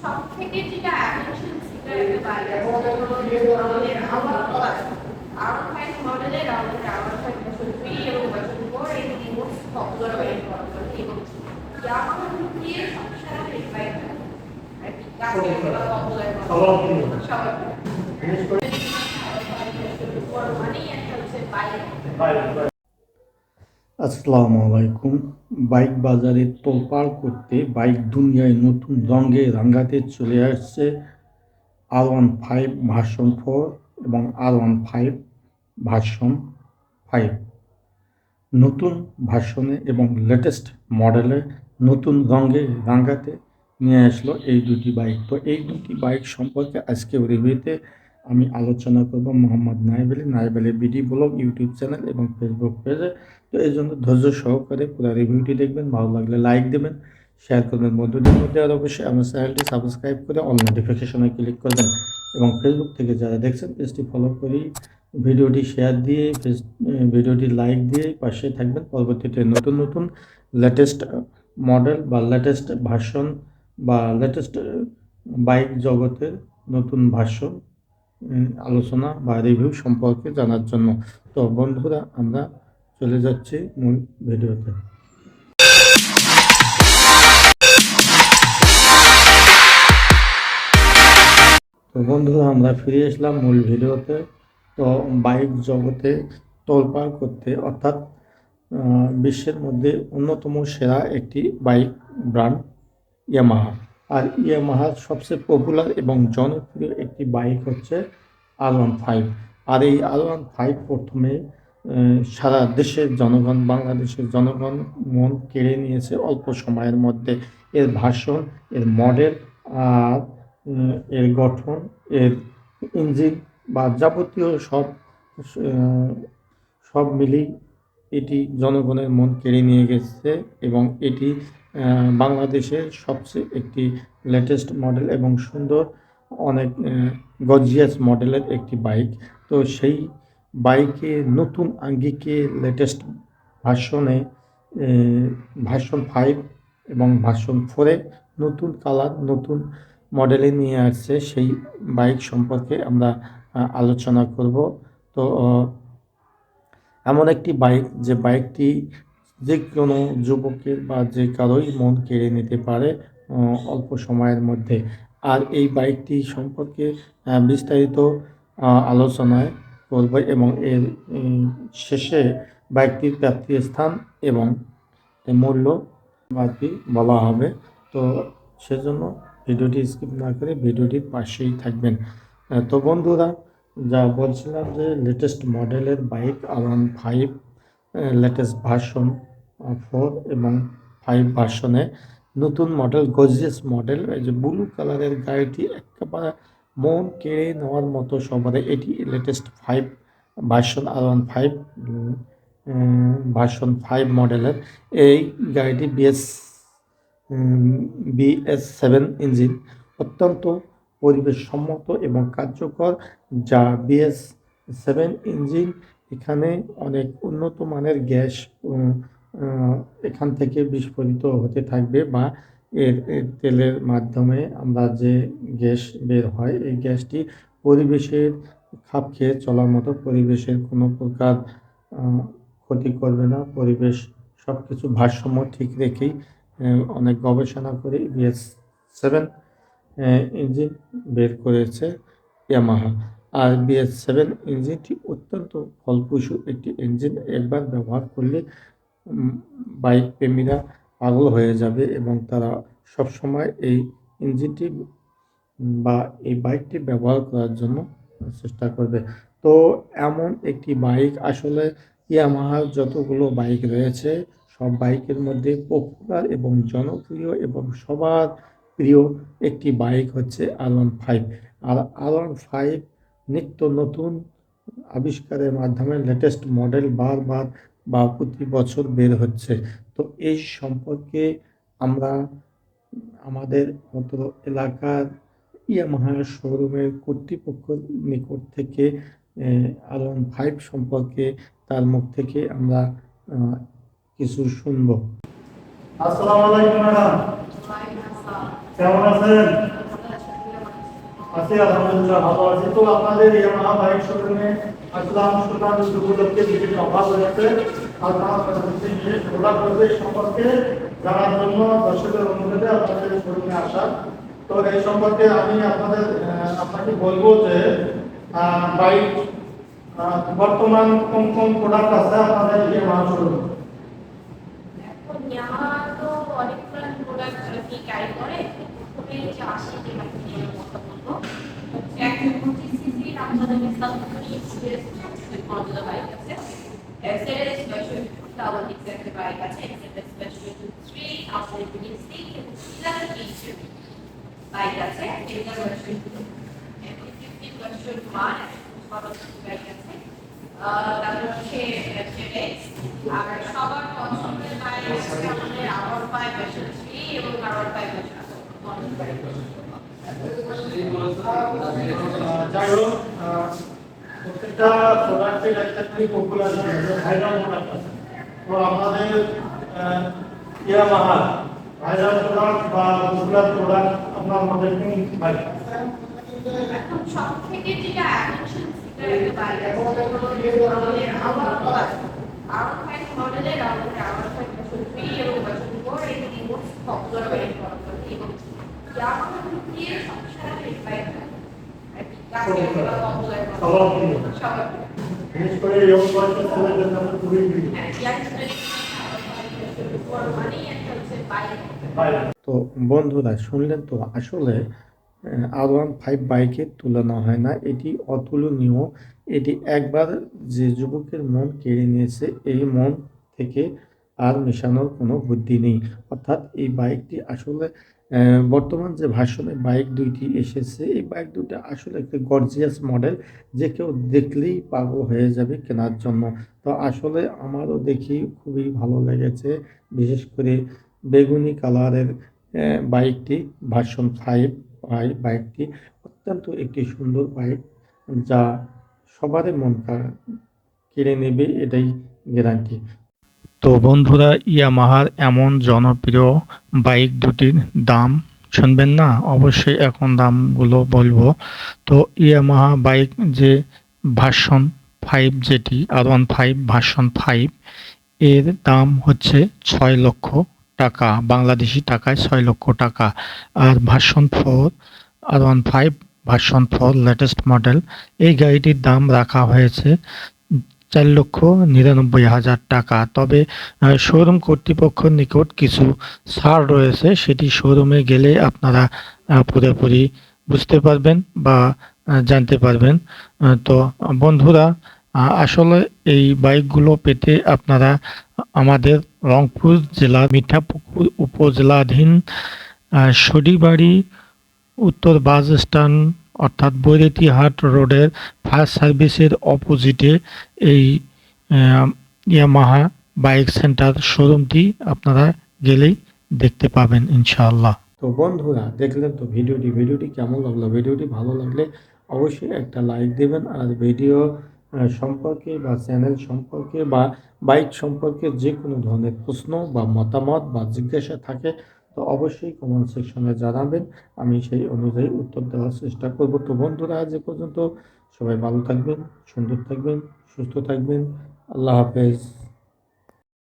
সবথেকে যেটা attraction seater একটা বাইক আমাদের R5 মডেলের আমাদের R5 ভার্সন 3 এবং ভার্সন 4 এই দুটি মোস্ট পপুলার বাইক মডেল এবং ইয়ামাহা দিয়ে সবসময় এই বাইকটা কাছে পপুলার সবার মানেই একটা হচ্ছে বাইক। আসসালামু আলাইকুম। বাইক বাজারে তোলপাড় করতে বাইক দুনিয়ায় নতুন রঙে রাঙাতে চলে আসছে R15 ভার্সন 4 এবং R15 ভার্সন 5 নতুন ভার্সনে এবং লেটেস্ট মডেলে নতুন রঙে রাঙাতে নিয়ে আসলো এই দুটি বাইক। তো এই দুটি বাইক সম্পর্কে আজকে রিভিউতে আমি আলোচনা করব মোহাম্মদ নায়েব Ali BD blog YouTube channel এবং ফেসবুক পেজে। তো এই জন্য ধৈর্য সহকারে পুরো রিভিউটি দেখবেন, ভালো লাগলে লাইক দেবেন, শেয়ার করবেন বন্ধুদের মধ্যে, আর অবশ্যই আমার চ্যানেলটি সাবস্ক্রাইব করে অল নোটিফিকেশনে ক্লিক করবেন এবং ফেসবুক থেকে যারা দেখছেন পেজটি ফলো করি, ভিডিওটি শেয়ার দিয়ে ভিডিওটি লাইক দিয়ে পাশে থাকবেন। পরবর্তীতে নতুন নতুন লেটেস্ট মডেল বা লেটেস্ট ভার্সন বা লেটেস্ট বাইক জগতের নতুন ভার্সন আলোচনা বা রিভিউ সম্পর্কে জানার জন্য। তো বন্ধুরা, আমরা চলে যাচ্ছি মূল ভিডিওতে। তো বন্ধুরা, আমরা ফিরে আসলাম মূল ভিডিওতে। তো বাইক জগতে তোলপাড় করতে, অর্থাৎ বিশ্বের মধ্যে অন্যতম সেরা একটি বাইক ব্র্যান্ড ইয়ামাহা। আর ইয়ামাহার সবচেয়ে পপুলার এবং জনপ্রিয় একটি বাইক হচ্ছে R15। আর এই R15 প্রথমে সারা দেশের জনগণ, বাংলাদেশের জনগণ মন কেড়ে নিয়েছে অল্প সময়ের মধ্যে। এর ভাষণ, এর মডেল, আর এর গঠন, এর ইঞ্জিন বা যাবতীয় সব মিলিয়ে এটি জনগণের মন কেড়ে নিয়ে গেছে এবং এটি বাংলাদেশের সবচেয়ে একটি লেটেস্ট মডেল এবং সুন্দর, অনেক গর্জিয়াস মডেলের একটি বাইক। তো সেই বাইকে নতুন আঙ্গিকে লেটেস্ট ভার্সনে, ভার্সন 5 এবং ভার্সন 4-এ নতুন কালার, নতুন মডেলে নিয়ে আসছে। সেই বাইক সম্পর্কে আমরা আলোচনা করব। তো এমন একটি বাইক, যে বাইকটি যে কোনো যুবকের বা যে কারোই মন কেড়ে নিতে পারে অল্প সময়ের মধ্যে। আর এই বাইকটি সম্পর্কে বিস্তারিত আলোচনায় করব এবং এর শেষে বাইকটির প্রাপ্তিস্থান এবং মূল্য বাকি বলা হবে। তো সেজন্য ভিডিওটি স্কিপ না করে ভিডিওটির পাশেই থাকবেন। তো বন্ধুরা, যা বলছিলাম যে লেটেস্ট মডেলের বাইক R15 লেটেস্ট ভার্সন 4 এবং 5 ভার্সনে নতুন মডেল, গর্জিয়াস মডেল, এই যে ব্লু কালারের গাড়িটি একেবারে মন কেড়ে নেওয়ার মতো সবারে। এটি লেটেস্ট 5 ভার্সন R15 ভার্সন 5 মডেলের। এই গাড়িটি BS7 ইঞ্জিন, অত্যন্ত পরিবেশসম্মত এবং কার্যকর। যা BS7 ইঞ্জিন, এখানে অনেক উন্নত মানের গ্যাস এখান থেকে বিস্ফোরিত হতে থাকবে, বা এর তেলের মাধ্যমে আমরা যে গ্যাস বের হয়, এই গ্যাসটি পরিবেশের খাপ খেয়ে চলার মতো, পরিবেশের কোনো প্রকার ক্ষতি করবে না। পরিবেশ সব কিছু ভারসাম্য ঠিক রেখেই অনেক গবেষণা করে BS7 ইঞ্জিন বের করেছে ইয়ামাহা। আর BS7 ইঞ্জিনটি অত্যন্ত ফলপ্রসূ একটি ইঞ্জিন। একবার ব্যবহার করলে বাইক প্রেমীরা পাগল হয়ে যাবে এবং তারা সবসময় এই ইঞ্জিনটি বা এই বাইকটি ব্যবহার করার জন্য চেষ্টা করবে। তো এমন একটি বাইক, আসলে ইয়ামাহার যতগুলো বাইক রয়েছে সব বাইকের মধ্যে পপুলার এবং জনপ্রিয় এবং সবার প্রিয় একটি বাইক হচ্ছে R15। আর R15 নিত্য নতুন আবিষ্কারের মাধ্যমে লেটেস্ট মডেল বারবার বা প্রতি বছর বের হচ্ছে। তো এই সম্পর্কে আমরা আমাদের মতো এলাকার ইয়ামাহা শোরুমের কর্তৃপক্ষের নিকট থেকে R15 সম্পর্কে তার মুখ থেকে আমরা কিছু শুনব। আসসালামু আলাইকুম ম্যাডাম, কেমন আছেন? আছি আলহামদুলিল্লাহ ভালো আছি। তো আপনাদের ইয়ামাহা বাইক শোরুমে আসলাম সুলতান উপলক্ষে বিভিন্ন অফার রয়েছে আর তার পাশাপাশি বিশেষ প্রোডাক্ট রয়েছে এই সম্পর্কে জানার জন্য দর্শকের অনুরোধে আপনাদের শোরুমে আসা। তো এই সম্পর্কে আমি আপনাকে বলবো যে বাইক বর্তমান কোন কোন প্রোডাক্ট আছে আপনাদের ইয়ামাহা শোরুমে। এখন ইয়ামাহা তো অনেকগুলো প্রোডাক্ট আর কি ক্যারি করে। প্রথমে যে আসে যে বাইকের কথা বলবো হচ্ছে 125 সিসি আপনাদের সালফারি এক্সপ্রেস মডেল বাইক আছে। এক্সএলএস ভার্সন 2 ডাবল ডিক্স একটা বাইক আছে। এক্সএলএস ভার্সন 3 আপনাদের বিএসসি এবং সিলার ফিচার বাইক আছে। এটার ভার্সন 2 এবং 15 ভার্সন 1 সবার বাইক আছে। তারপর হচ্ছে ZX আর সবার পছন্দের বাইক হচ্ছে আমাদের R15 ভার্সন 3 এবং R15 ভার্সন 1। যাই হোক প্রত্যেকটা প্রোডাক্টের একটা করে পপুলার ভাইরাল প্রোডাক্ট আছে। তো আমাদের ইয়ামাহা ভাইরাল প্রোডাক্ট বা পপুলার প্রোডাক্ট আপনার আমাদের কোন বাইক? এখন সবথেকে যেটা অ্যাট্রাকশন সিটার একটা বাইক আছে আমাদের R15 মডেলের আমাদের R15 ভার্সন 3 এবং ভার্সন 4 এই দুটি মোস্ট পপুলার বাইক বলা হয় এবং ইয়ামাহা দিয়ে সবসময় এই বাইক বিশেষ করে ইয়ং বয়সের ছেলেদের জন্য খুবই তো বন্ধুরা শুনলেন তো আসলে R15 বাইকের তুলনা হয় না, এটি অতুলনীয়। এটি একবার যে যুবকের মন কেড়ে নিয়েছে এই মন থেকে আর মেশানোর কোনো বুদ্ধি নেই। অর্থাৎ এই বাইকটি আসলে বর্তমান যে ভার্সনের বাইক দুইটি এসেছে এই বাইক দুটো আসলে একটা গর্জিয়াস মডেল, যে কেউ দেখলেই পাগল হয়ে যাবে কেনার জন্য। তো আসলে আমারও দেখি খুবই ভালো লেগেছে, বিশেষ করে বেগুনি কালারের বাইকটি ভার্সন 5 বাইকটি অত্যন্ত একটি সুন্দর বাইক, যা সবারই মন কেড়ে নেবে এটাই গ্যারান্টি। তো বন্ধুরা ইয়ামাহার এমন জনপ্রিয় বাইক দুটির দাম শুনবেন না? অবশ্যই এখন দামগুলো বলবো। তো ইয়ামাহা বাইক যে ভার্সন 5 যেটি R15 ভার্সন 5 এর দাম হচ্ছে 6 লক্ষ টাকা, বাংলাদেশি টাকায় 6 লক্ষ টাকা। আর version 4 R15 version 4 latest model এই গাড়িটির দাম রাখা হয়েছে 4,99,000 টাকা। তবে শোরুম কর্তৃপক্ষের নিকট কিছু ছাড় রয়েছে, সেটি শোরুমে গেলে আপনারা পুরোপুরি বুঝতে পারবেন বা জানতে পারবেন। তো বন্ধুরা আসলে এই বাইকগুলো পেতে আপনারা আমাদের রংপুর জেলার মিঠাপুকুর উপজেলাধীন সরিবাড়ি উত্তর বাস স্ট্যান্ড অর্থাৎ বৈরীহাট রোডের ফায়ার সার্ভিসের অপোজিটে এই ইয়ামাহা বাইক সেন্টার শোরুমটি আপনারা গেলেই দেখতে পাবেন ইনশাআল্লাহ। তো বন্ধুরা দেখলেন তো ভিডিওটি কেমন লাগলো? ভিডিওটি ভালো লাগলে অবশ্যই একটা লাইক দেবেন। আর ভিডিও সম্পর্কে বা চ্যানেল সম্পর্কে বা বাইক সম্পর্কে যে কোনো ধরনের প্রশ্ন বা মতামত বা জিজ্ঞাসা থাকে তো অবশ্যই কমেন্ট সেকশনে জানাবেন, আমি সেই অনুযায়ী উত্তর দেওয়ার চেষ্টা করব। তো বন্ধুরা আজ এ পর্যন্ত, সবাই ভালো থাকবেন, সুন্দর থাকবেন, সুস্থ থাকবেন। আল্লাহ হাফেজ।